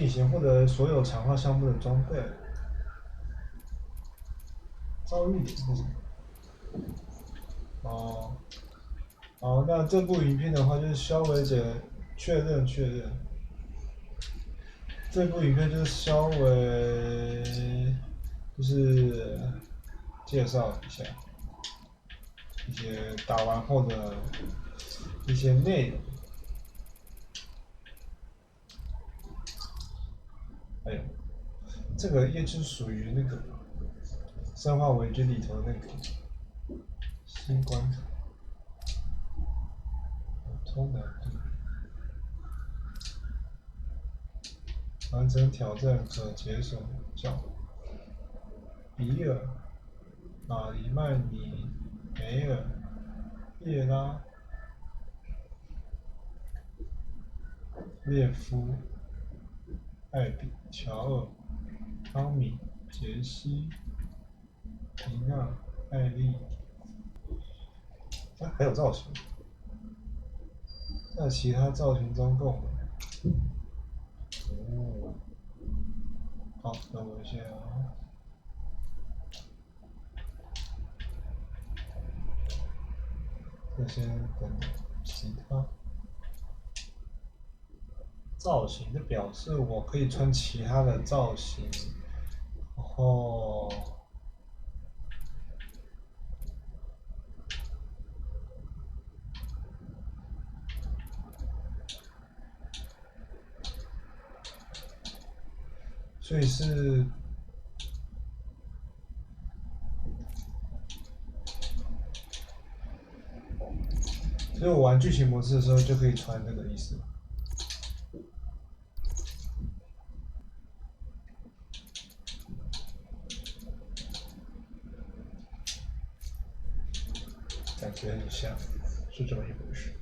进行获得所有强化项目的装备。遭遇点是什么？哦，好，那这部影片的话就是肖伟姐确认。这部影片就是肖伟，就是介绍一下一些打完后的一些内容。哎呦，这个也就是属于那个生化危机里头的那个新关卡，超难度。完成挑战可解锁叫比尔、马里曼尼、梅尔、叶拉、列夫、艾比、乔尔、汤米、杰西、皮娜、艾丽。还有造型，在其他造型中购买。哦，好，等我一下啊。这先等其他造型，就表示我可以穿其他的造型，然后所以是。所以我玩剧情模式的时候就可以穿这个意思。感觉很像，是这么一回事。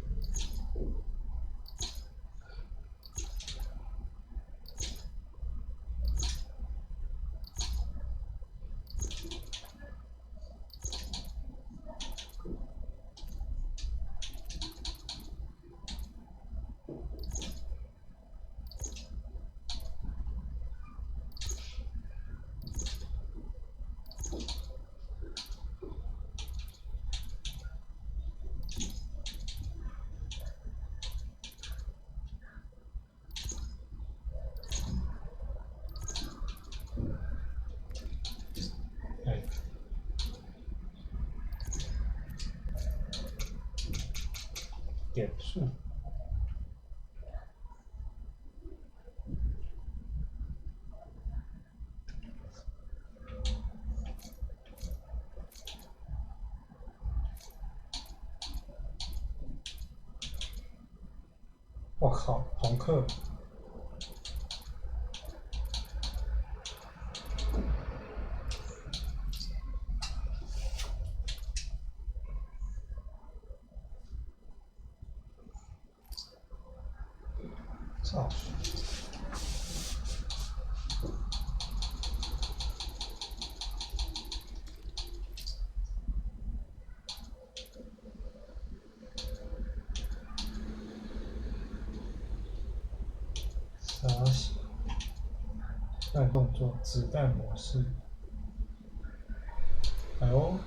点数，我靠，朋克，造型。沙形，慢动作，子弹模式。哎呦，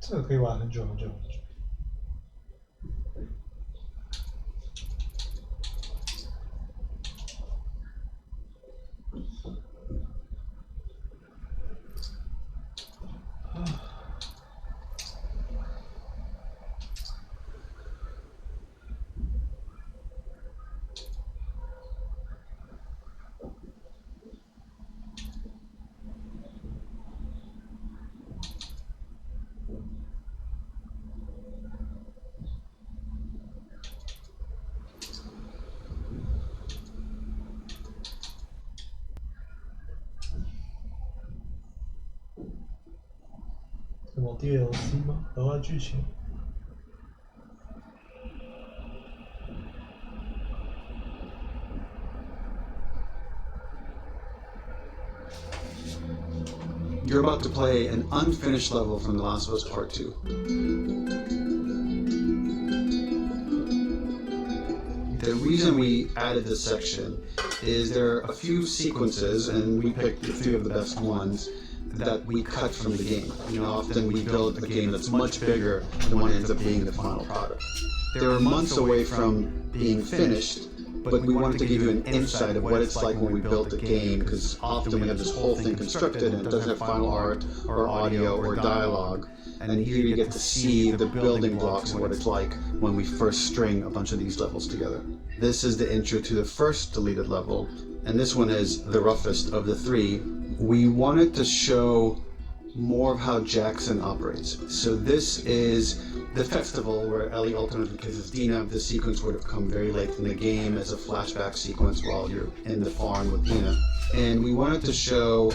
这个可以玩很久很久很久。什么 DLC 吗？额外剧情？ You're about to play an unfinished level from The Last of Us Part 2. The reason we added this section is there are a few sequences, and we picked a few of the best ones, that we cut from the game. You know, often we build a game that's much bigger than what ends up being the final product. They were months away from being finished, but we wanted to give you an insight of what it's like when we build a game, because often we have this whole thing constructed and it doesn't have final art or audio or dialogue. And here you get to see the building blocks and what it's like when we first string a bunch of these levels together. This is the intro to the first deleted level, and this one is the roughest of the three. We wanted to show more of how Jackson operates. So this is the festival where Ellie ultimately kisses Dina. This sequence would have come very late in the game as a flashback sequence while you're in the farm with Dina. And we wanted to show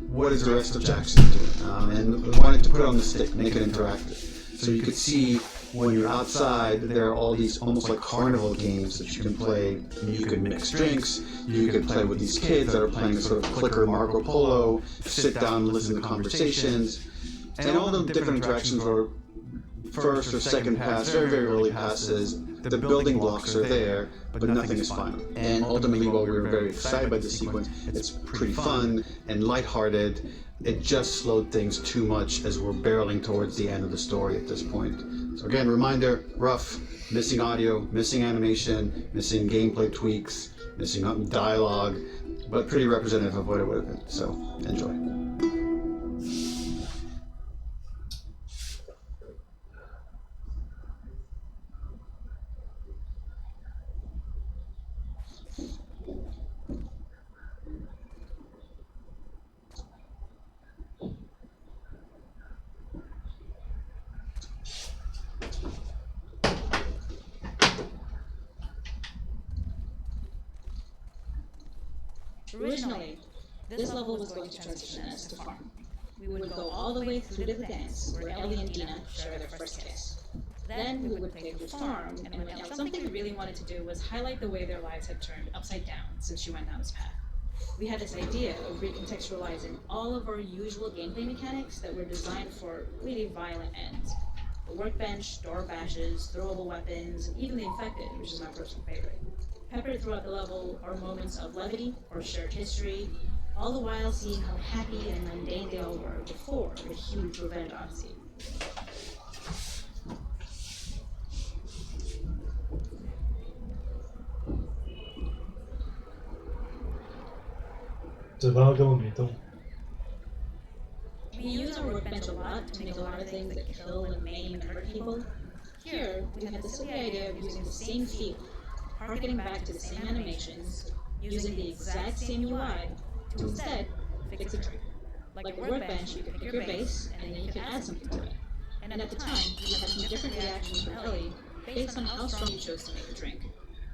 what is the rest of Jackson doing. And we wanted to put it on the stick, make it interactive. So you could see when you're outside, there are all these almost like carnival games that you can play. You can mix drinks, you can play with these kids that are playing a sort of clicker Marco Polo, sit down and listen to conversations. And all the different interactions are first or second pass, very, very early passes. The building blocks are there, but nothing is final. And ultimately, while we were very excited by the sequence, it's pretty fun and lighthearted. It just slowed things too much as we're barreling towards the end of the story at this point. So again, reminder, rough, missing audio, missing animation, missing gameplay tweaks, missing dialogue, but pretty representative of what it would have been. So enjoy. Originally, this level was going to transition us to farm. We would go all the way through to the dance, where Ellie and Dina share their first kiss. Then we would play through farm, and when something we really wanted to do was highlight the way their lives had turned upside down since she went down this path. We had this idea of recontextualizing all of our usual gameplay mechanics that were designed for really violent ends. The workbench, door bashes, throwable weapons, and even the infected, which is my personal favorite. Peppered throughout the level are moments of levity or shared history, all the while seeing how happy and mundane they all were before the huge revenge odyssey. We use our workbench a lot to make a lot of things that kill and maim and hurt people. Here, we had the silly idea of using the same feel, harkening back to the same animations, using the exact same UI to instead fix a trick. Like a workbench, you could pick your base, and then you could add something to it. And at the time, we had some different reactions from Ellie based on how strong you chose to make the drink.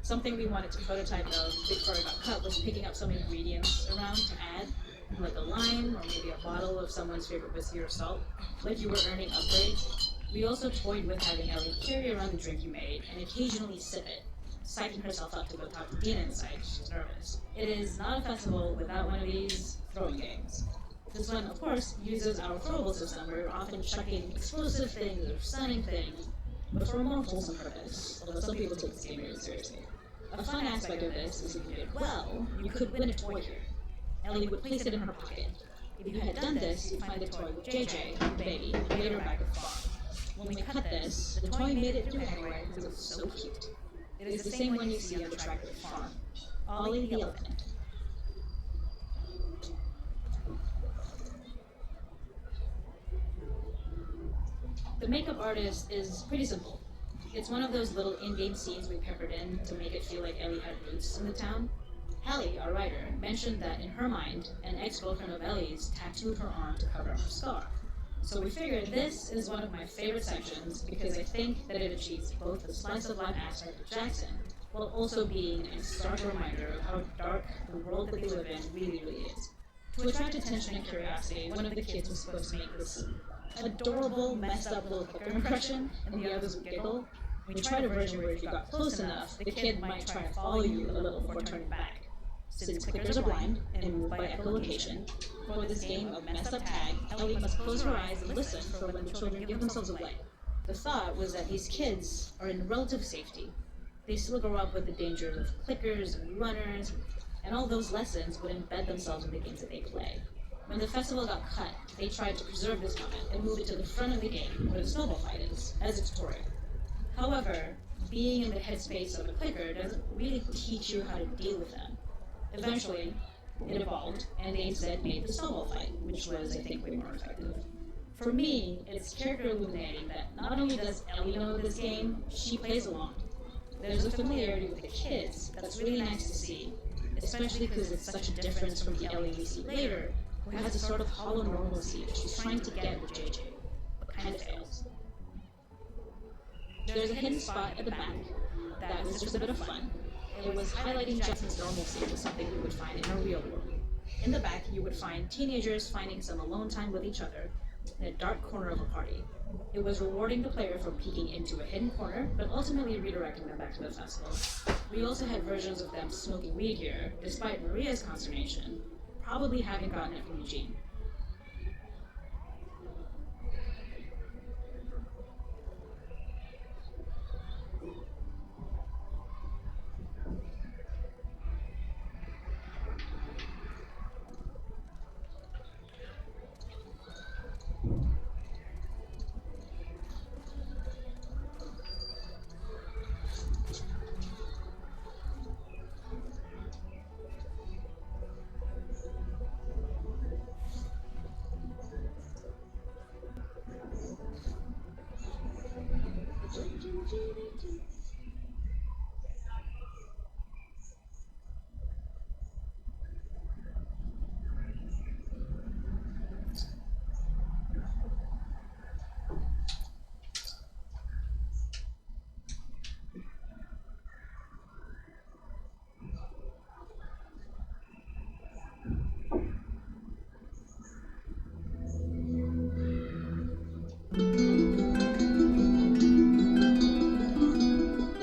Something we wanted to prototype of before it got cut was picking up some ingredients around to add, like a lime or maybe a bottle of someone's favorite whiskey or salt, like you were earning upgrades. We also toyed with having Ellie carry around the drink you made and occasionally sip it, psyching herself up to go talk to Dina inside. She's nervous. It is not a festival without one of these throwing games. This one, of course, uses our throwable system where you're often chucking explosive things or stunning things, but for a more wholesome purpose, although some people take this game really seriously. A fun aspect of this is if you did well, you could win a toy here. Ellie would place it in her pocket. If you had done this, you'd find the toy with JJ, the baby, later back at the farm. When we cut this, the toy made it through anyway because it was so cute. It is the same one you see on the track at the farm. Ollie the elephant. The makeup artist is pretty simple. It's one of those little in-game scenes we peppered in to make it feel like Ellie had roots in the town. Hallie, our writer, mentioned that in her mind, an ex-girlfriend of Ellie's tattooed her arm to cover up her scar. So we figured this is one of my favorite sections because I think that it achieves both the slice of life aspect of Jackson, while also being a stark reminder of how dark the world that they live in really, really is. To attract attention and curiosity, one of the kids was supposed to make this adorable, messed up little clicker impression, and the others would giggle. We tried a version where if you got close enough, the kid might try to follow you a little before turning back. Since clickers are blind and move by echolocation, for this game of messed up tag, Ellie must close her eyes and listen for when the children give themselves away. The thought was that these kids are in relative safety. They still grow up with the dangers of clickers and runners, and all those lessons would embed themselves in the games that they play. When the festival got cut, they tried to preserve this moment and move it to the front of the game where the snowball fight is, as it's touring. However, being in the headspace of a clicker doesn't really teach you how to deal with them. Eventually, it evolved, and they instead made the snowball fight, which was, I think, way more effective. For me, it's character illuminating that not only does Ellie know this game, she plays along. There's a familiarity with the kids that's really nice to see, especially because it's such a difference from the Ellie we see later, who has a sort of hollow normalcy that she's trying to get with JJ, but kind of fails. There's a hidden spot at the back that was just a bit of fun. It was highlighting Justin's normalcy with something we would find in a real world. In the back, you would find teenagers finding some alone time with each other in a dark corner of a party. It was rewarding the player for peeking into a hidden corner, but ultimately redirecting them back to the festival. We also had versions of them smoking weed here, despite Maria's consternation, probably having gotten it from Eugene.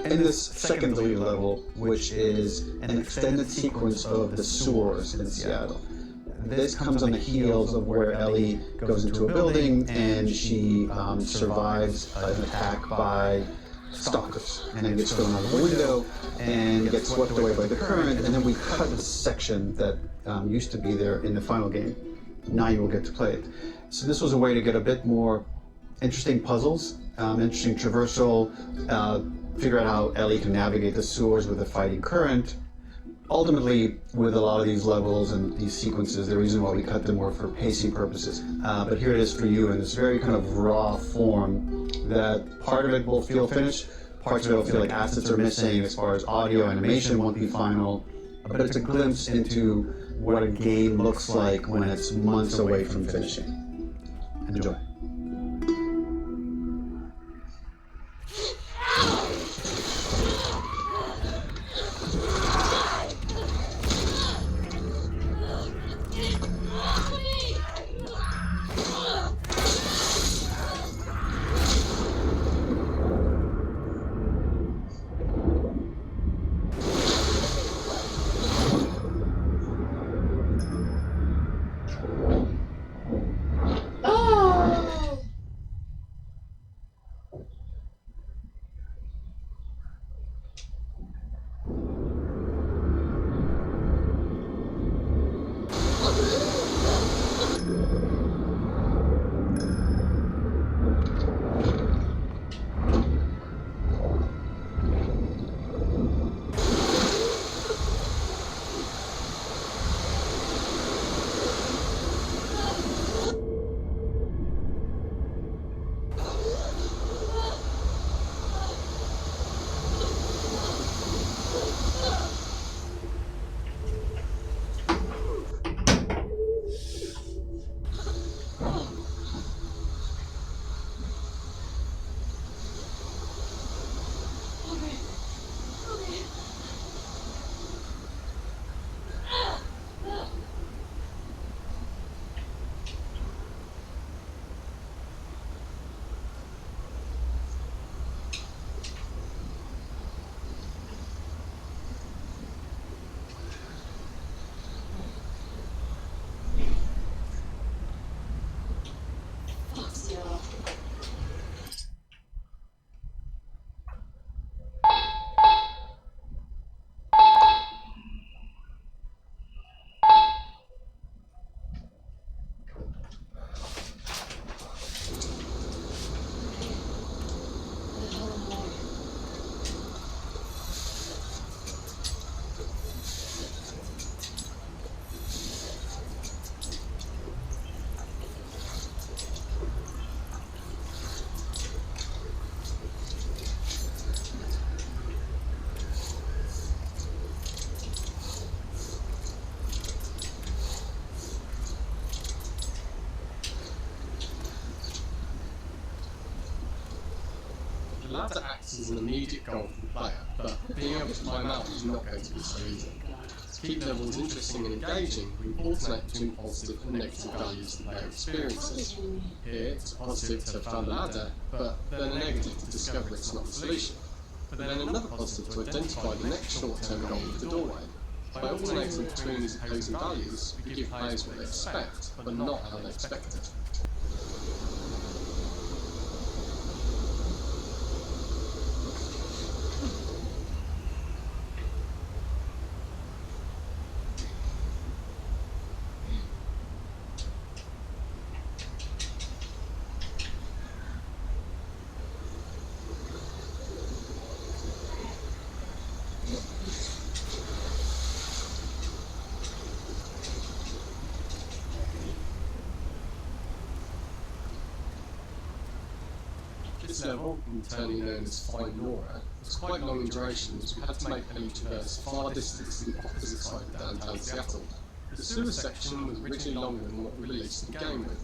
In this second level, which is an extended sequence of the sewers in Seattle. This comes on the heels of where Ellie goes into a building and she survives an attack by stalkers and then gets thrown out of the window and gets swept away by the current, and then we cut this section that used to be there in the final game. Now you will get to play it. So this was a way to get a bit more interesting puzzles, interesting traversal, figure out how Ellie can navigate the sewers with the fighting current. Ultimately, with a lot of these levels and these sequences, the reason why we cut them were for pacing purposes. But here it is for you in this very kind of raw form that part of it will feel finished, parts of it will feel like assets are missing as far as audio, animation won't be final, but it's a glimpse into what a game looks like when it's months away from finishing. Enjoy. ladder acts as an immediate goal for the player, but being able to climb out is not going to be so easy. To keep levels interesting and engaging, we alternate between positive and negative values the player experiences. Here, it's positive to have found a ladder, but then a negative to discover it's not the solution. But then another positive to identify the next short-term goal of the doorway. By alternating between these opposing values, we give players what they expect, but not how they expect it. This level, internally known as Find Nora, was quite long in duration as we had to make Ellie traverse far distance to the opposite side of downtown Seattle. The sewer section was originally longer than what we released the game with,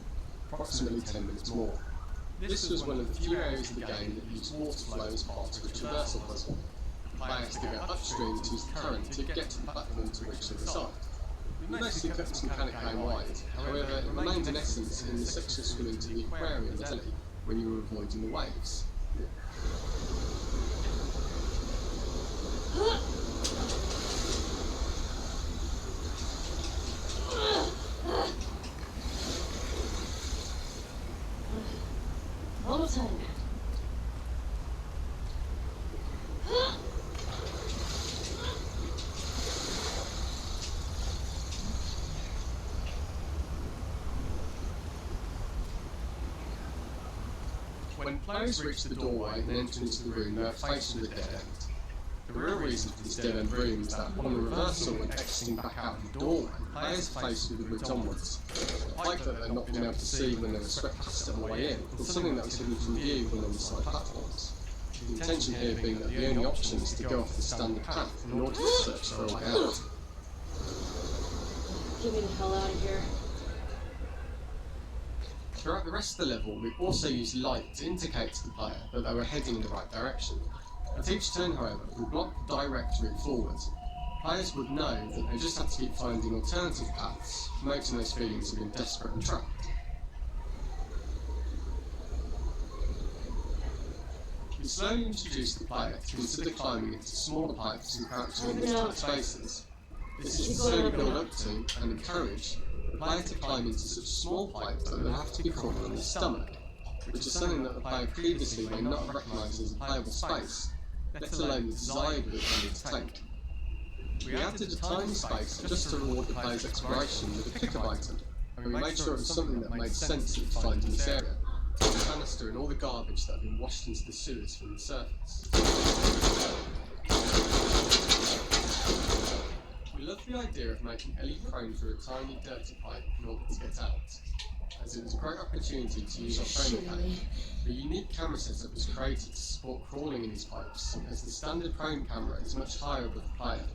approximately 10 minutes more. This was one of the few areas of the game that used water flow as part of the traversal puzzle. The player has to go upstream to use the current to get to the platform to reach the other side. We mostly cut this mechanic game wide, however it remained in essence in the section swimming to the aquarium at Ellie, when you were avoiding the waves. Almost had it. When players reach the doorway and enter into the room, they are faced with a dead end. The real reason for this dead end room is that upon the reversal when exiting back out the doorway, players are faced with the route onwards. A pipe that they'd not been able to see when they were swept past it on the way in, or something that was hidden from view when on the side platforms. The intention here being that the only option is to go off the standard path in order to search for a way out. Get me the hell out of here. Throughout the rest of the level, we also used light to indicate to the player that they were heading in the right direction. At each turn, however, we blocked the direct route forwards. Players would know that they just had to keep finding alternative paths, promoting those feelings of being desperate and trapped. We slowly introduced the player to consider climbing into smaller pipes and crouching in these tight spaces. This is to slowly build up to and encourage the player to climb into such small pipes that they have to be crawling on his stomach, which is something that the player previously may not have recognised as a playable space, let alone the desired route they need to take. We added a tiny space just to reward the player's exploration with a pick-up item, and we made sure it was something that made sense to find in this area, the canister and all the garbage that had been washed into the sewers from the surface. We loved the idea of making Ellie prone through a tiny dirty pipe in order to get out, as it was a great opportunity to use our prone mechanic. A unique camera setup was created to support crawling in these pipes, as the standard prone camera is much higher above the player.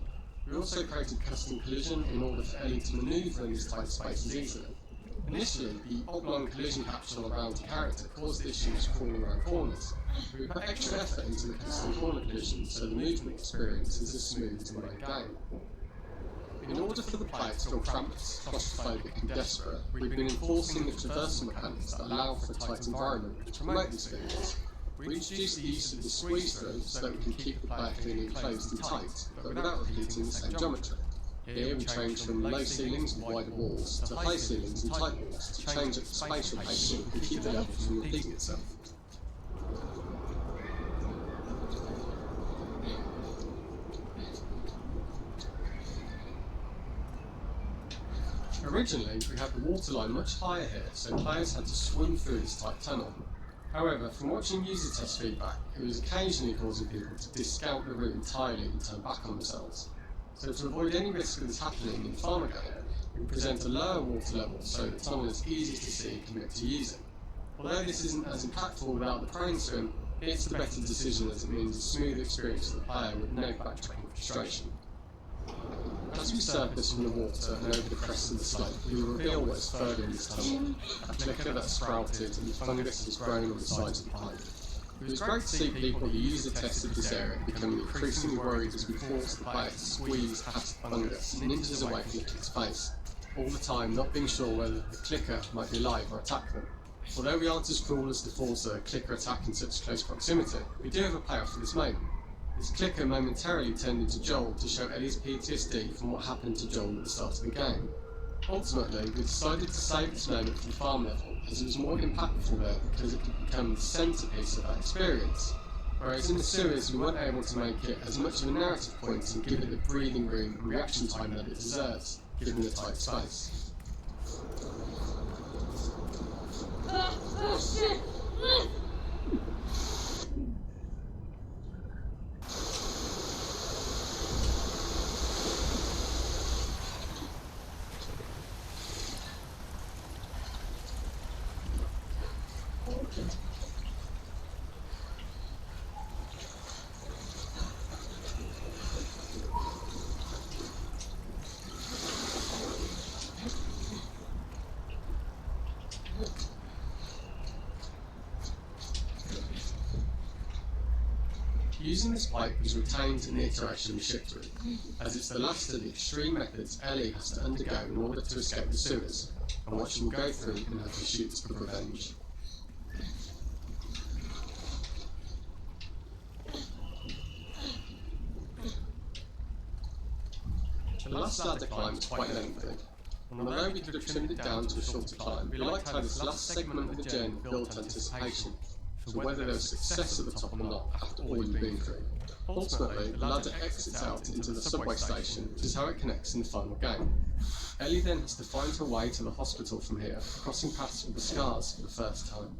We also created custom collision in order for Ellie to manoeuvre in these tight spaces easily. Initially, the oblong collision capsule around the character caused issues crawling around corners. We put extra effort into the custom corner collision so the movement experience is as smooth as the main game. In order for the player to feel cramped, claustrophobic and desperate, we've been enforcing the traversal mechanics that allow for a tight environment to promote these feelings. We introduced the use of the squeeze through so that we can keep the player feeling enclosed and tight, but without repeating the same geometry. Here we changed from low ceilings and wider walls to high ceilings and tight walls to change up the spatial pacing and keep the level from repeating itself. Originally, we had the waterline much higher here, so players had to swim through this tight tunnel. However, from watching user test feedback, it was occasionally causing people to discount the route entirely and turn back on themselves. So to avoid any risk of this happening in the farmer game, we present a lower water level so that the tunnel is easy to see and commit to using. Although this isn't as impactful without the prone swim, it's the better decision as it means a smooth experience for the player with no backtracking frustration. As we surface from the water and over the crest of the slope, we reveal what is further in this tunnel, a clicker that sprouted and fungus has grown on the sides of the pipe. It was great to see people who use the test of this area becoming increasingly worried as we force the player to squeeze past fungus and inches away from the clicker's face, all the time not being sure whether the clicker might be alive or attack them. Although we aren't as cruel as to force a clicker attack in such close proximity, we do have a payoff for this moment. This clicker momentarily turned into Joel to show Ellie's PTSD from what happened to Joel at the start of the game. Ultimately, we decided to save this moment for the farm level, as it was more impactful there because it could become the centrepiece of that experience. Whereas in the sewers, we weren't able to make it as much of a narrative point and give it the breathing room and reaction time that it deserves, given the tight space. Oh shit! Using this pipe was retained in the iteration we shipped through, as it's the last of the extreme methods Ellie has to undergo in order to escape the sewers, and what she will go through in her pursuits for revenge. The last ladder climb was quite lengthy, and although we could have trimmed it down to a shorter climb, we liked how this last segment of the journey built anticipation, so whether there was success at the top or not after all you've been through. Ultimately, the ladder exits out into the subway station, which is how it connects in the final game. Ellie then has to find her way to the hospital from here, crossing paths with the scars for the first time.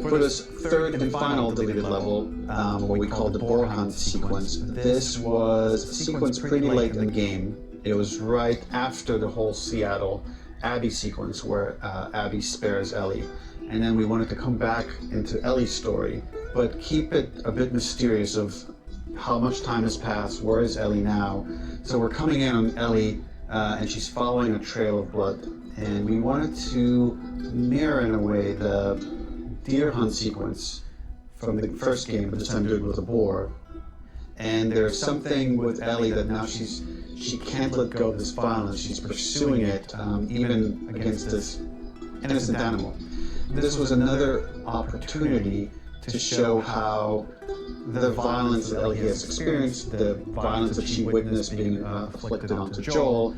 For this third and final deleted level, what we call the boar hunt sequence, this was a sequence pretty late in the game. It was right after the whole Seattle Abby sequence where Abby spares Ellie. And then we wanted to come back into Ellie's story, but keep it a bit mysterious of how much time has passed, where is Ellie now. So we're coming in on Ellie and she's following a trail of blood. And we wanted to mirror in a way the deer hunt sequence from the first game, but this time do it with a boar. And there's something with Ellie that now she can't let go of this violence. She's pursuing it, even against this innocent animal. This was another opportunity to show how the violence that Ellie has experienced, the violence that she witnessed being inflicted onto Joel,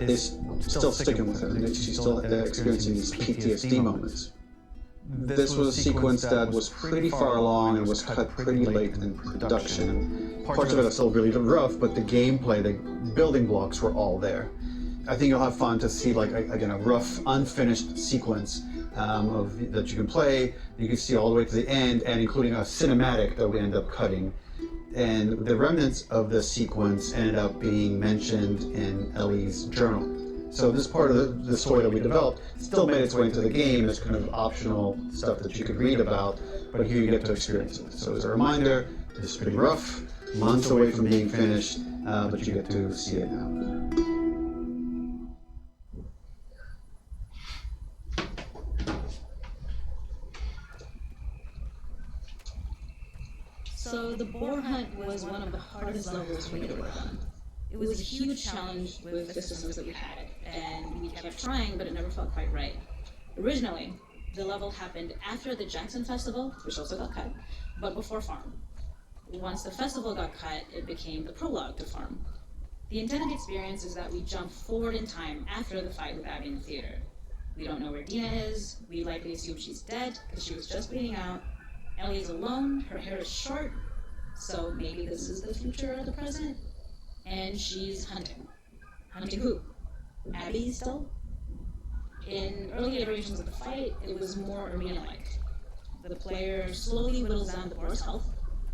is still sticking with her. She's still experiencing these PTSD moments. This was a sequence that was pretty far along and was cut pretty late in production. Parts of it are still really rough, but the gameplay, the building blocks were all there. I think you'll have fun to see, like, again, a rough, unfinished sequence that you can play. You can see all the way to the end, and including a cinematic that we end up cutting. And the remnants of the sequence ended up being mentioned in Ellie's journal. So this part of the story that we developed still made its way into the game as kind of optional stuff that you could read about, but here you get to experience it. So as a reminder, it's pretty rough, months away from being finished, but you get to see it now. So the boar hunt was one of the hardest levels for me to work on. It was a huge challenge with the systems that we had, and we kept trying, but it never felt quite right. Originally, the level happened after the Jackson Festival, which also got cut, but before Farm. Once the festival got cut, it became the prologue to Farm. The intended experience is that we jump forward in time after the fight with Abby in the theater. We don't know where Dina is, we likely assume she's dead because she was just bleeding out. Ellie is alone, her hair is short, so maybe this is the future or the present. And she's hunting. Hunting who? Abby still? In early iterations of the fight, it was more arena-like. The player slowly whittles down the boar's health.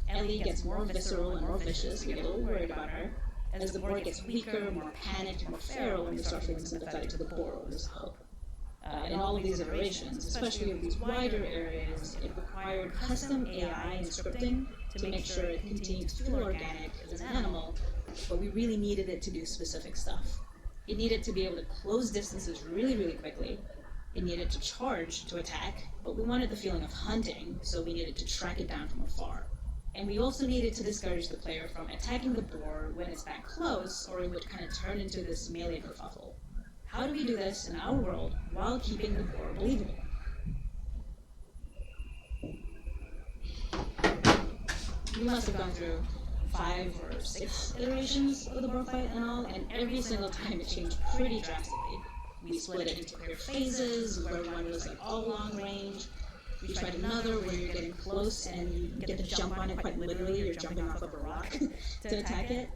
Ellie gets more visceral and more vicious. We get a little worried about her. As the boar gets weaker, more panicked, more feral, and we start feeling sympathetic to the boar or lose hope. In all of these iterations, especially of these wider areas, it required custom AI and scripting to make sure it continues to feel organic as an animal, but we really needed it to do specific stuff. It needed to be able to close distances really, really quickly. It needed to charge to attack, but we wanted the feeling of hunting, so we needed to track it down from afar. And we also needed to discourage the player from attacking the boar when it's that close, or it would kind of turn into this melee kerfuffle. How do we do this in our world while keeping the boar believable? We must have gone through 5 or 6 iterations of the boar fight and all, and every single time it changed pretty drastically. We split it into clear phases, where one was like all long range. We tried another where you're getting close and you get to jump on it quite literally, you're jumping off of a rock to attack it.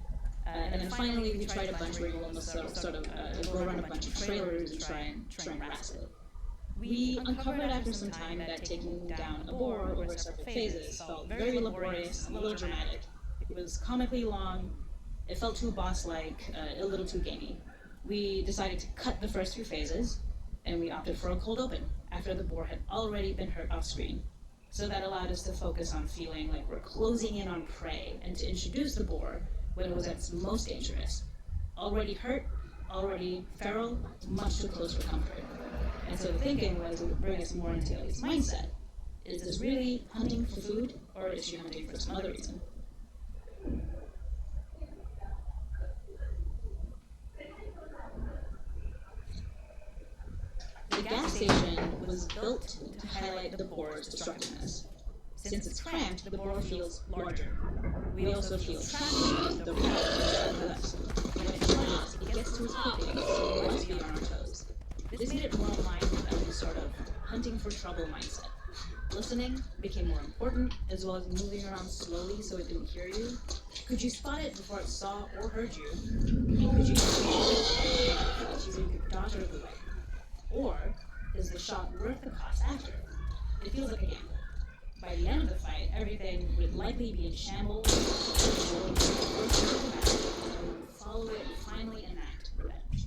And then finally we tried a bunch where you almost sort of go around a bunch of trailers and try and wrestle it. We uncovered after some time that taking down a boar over several phases felt very laborious, a little dramatic. It was comically long, it felt too boss-like, a little too gamey. We decided to cut the first 2 phases, and we opted for a cold open after the boar had already been hurt off screen. So that allowed us to focus on feeling like we're closing in on prey and to introduce the boar when it was at its most dangerous. Already hurt, already feral, much too close for comfort. And so the thinking was it would bring us more into Ellie's mindset. Is this really hunting for food, or is she hunting for some other reason? The gas station was built to highlight the boar's destructiveness. Since it's cramped, the boar feels larger. We also feel trapped, the boar with us. When it charges, it gets to its cooking, so we must be on our toes. This made it more in line with Ellie's sort of hunting for trouble mindset. Listening became more important, as well as moving around slowly so it didn't hear you. Could you spot it before it saw or heard you? And could you so you could dodge out of the way? Or is the shot worth the cost after? It feels like a gamble. By the end of the fight, everything would likely be in shambles, and we would follow it and finally enact revenge.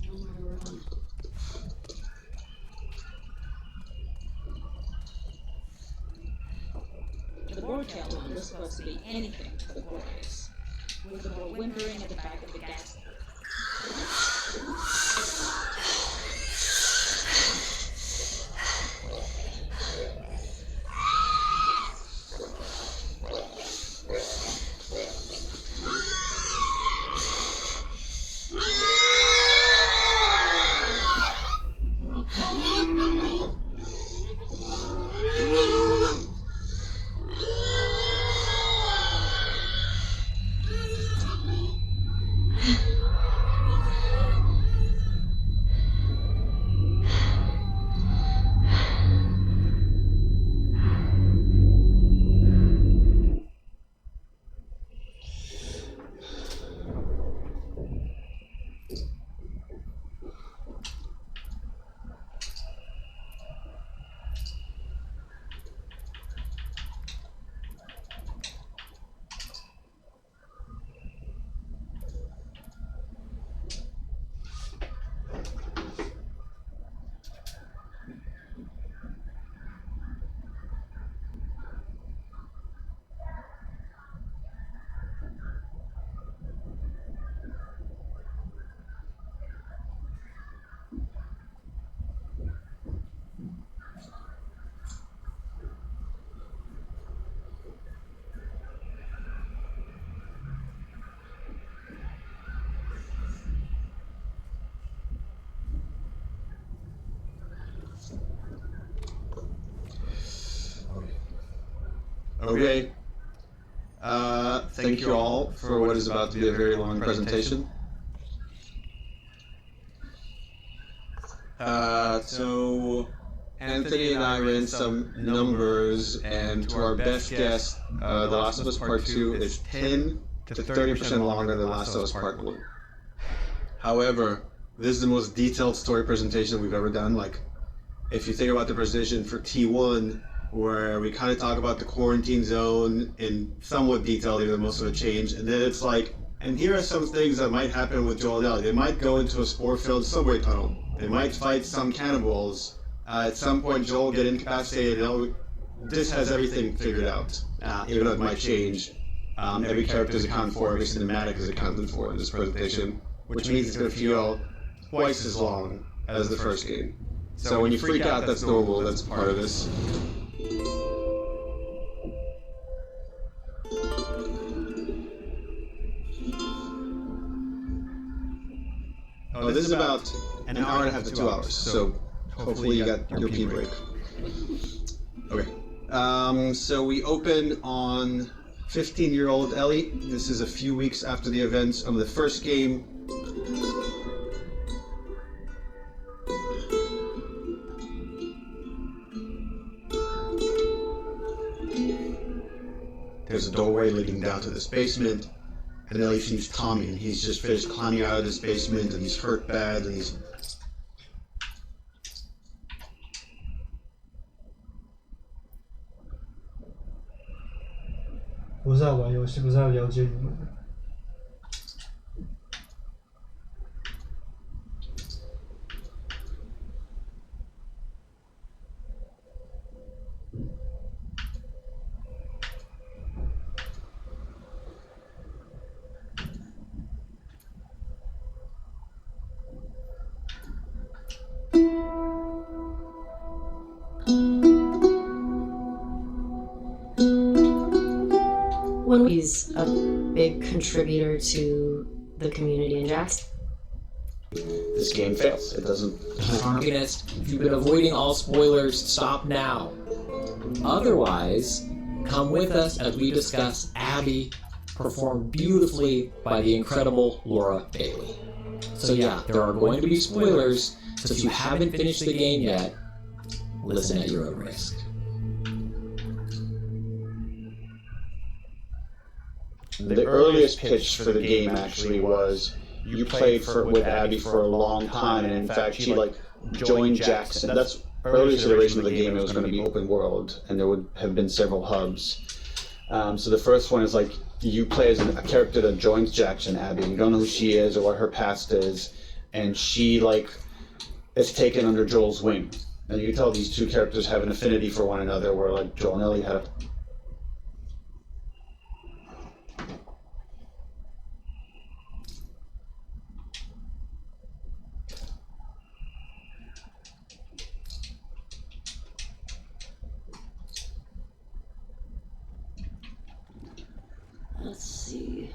The boar tail was supposed to be anything but the boar race, with the boar whimpering at the back of the gas. Okay. Thank you all for what is about to be a very long presentation. So Anthony and I ran some numbers, and to our best guess, The Last of Us Part 2 is 10 to 30% longer than The Last of Us Part 1. However, this is the most detailed story presentation we've ever done. Like, if you think about the presentation for T1, where we kind of talk about the quarantine zone in somewhat detail, even though most of it changed, and then it's like, and here are some things that might happen with Joel and Ellie. They might go into a spore-filled subway tunnel. They might fight some cannibals. At some point, Joel will get incapacitated. This has everything figured out, even though it might change. Every character is accounted for, every cinematic is accounted for in this presentation, which means it's going to feel twice as long as the first game. So when you freak out, that's normal, that's part of this. Oh, this is about an hour and a half to 2 hours, so hopefully you got your pee break. Okay, so we open on 15-year-old Ellie. This is a few weeks after the events of the first game. There's a doorway leading down to this basement, and Ellie sees Tommy, and he's just finished climbing out of this basement, and he's hurt bad, and he's...不是在玩游戏，不是在了解你们。He's a big contributor to the community in Jackson. This game fails. It doesn't... If you've been avoiding all spoilers, stop now. Otherwise, come with us as we discuss Abby, performed beautifully by the incredible Laura Bailey. So yeah, there are going to be spoilers, so if you haven't finished the game yet, listen at your own risk. The earliest pitch for the game actually was you played with Abby for a long time, and in fact she joined Jackson. That's earliest iteration of the game. It was going to be open world, and there would have been several hubs. So the first one is you play as a character that joins Jackson, Abby. You don't know who she is or what her past is, and she is taken under Joel's wing. And you can tell these two characters have an affinity for one another, where Joel and Ellie had a... Let's see.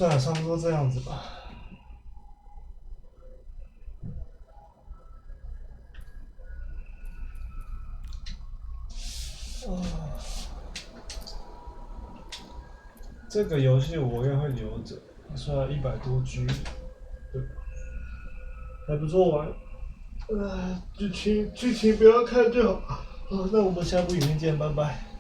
算了，差不多这样子吧。这个游戏我也会留着，虽然100多 G， 对，还不错玩。剧情不要看就好。好，那我们下部影片见，拜拜。